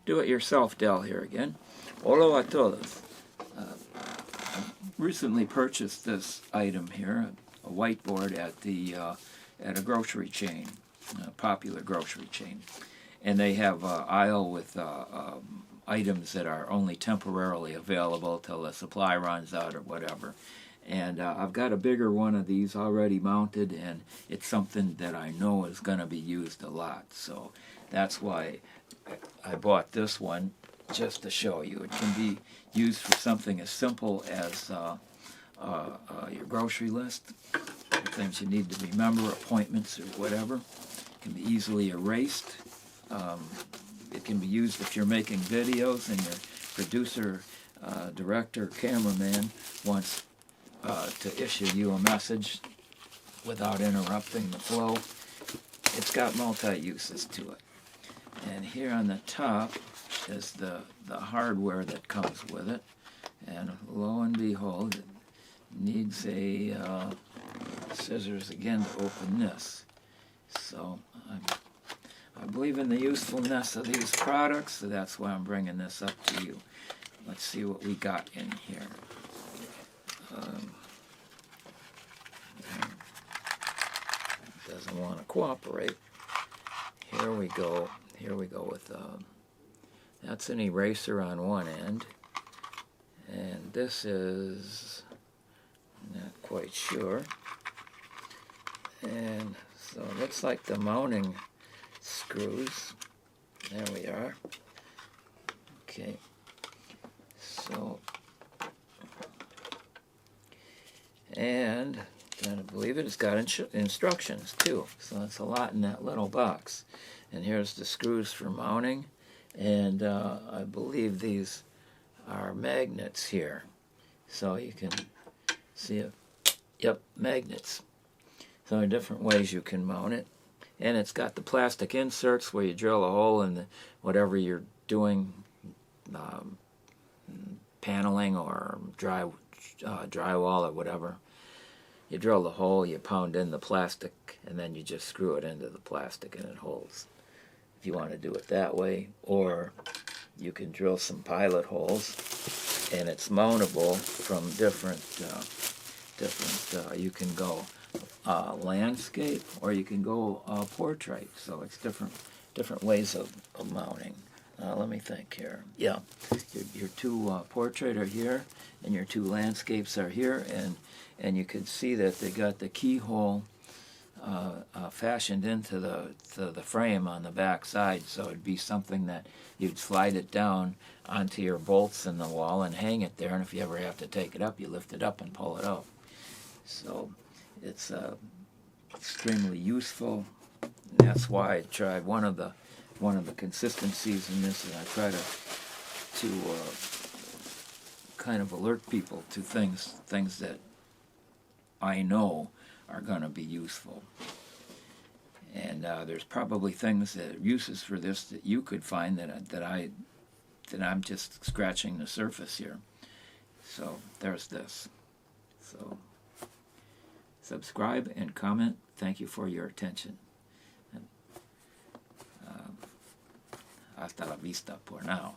do-it-yourself Del here again. Hola a todos. Recently purchased this item here, a whiteboard at a grocery chain, a popular grocery chain, and they have an aisle with items that are only temporarily available till the supply runs out or whatever. And I've got a bigger one of these already mounted, and it's something that I know is going to be used a lot. So that's why I bought this one, just to show you. It can be used for something as simple as your grocery list, things you need to remember, appointments or whatever. It can be easily erased. It can be used if you're making videos and your producer, director, cameraman wants to issue you a message without interrupting the flow. It's got multi-uses to it. And here on the top is the hardware that comes with it. And lo and behold, it needs a scissors again to open this. So I believe in the usefulness of these products, so that's why I'm bringing this up to you. Let's see what we got in here. Doesn't want to cooperate. Here we go. Here we go with that's an eraser on one end, and this is not quite sure. And so it looks like the mounting screws. There we are. Okay. So, and I believe it's got instructions too. So that's a lot in that little box. And here's the screws for mounting. And I believe these are magnets here. So you can see it. Yep, magnets. So there are different ways you can mount it. And it's got the plastic inserts where you drill a hole in whatever you're doing, paneling or drywall or whatever. You drill the hole, you pound in the plastic, and then you just screw it into the plastic and it holds. If you want to do it that way, or you can drill some pilot holes, and it's mountable from different you can go landscape, or you can go portrait. So it's different ways of mounting. Let me think here. Yeah, your two portrait are here, and your two landscapes are here, and you can see that they got the keyhole fashioned into the frame on the back side, so it'd be something that you'd slide it down onto your bolts in the wall and hang it there, and if you ever have to take it up, you lift it up and pull it out. So it's extremely useful, and that's why I tried one of the consistencies in this, and I try to kind of alert people to things that I know are going to be useful. And there's probably uses for this that you could find that I'm just scratching the surface here. So there's this. So subscribe and comment. Thank you for your attention. Hasta la vista por now.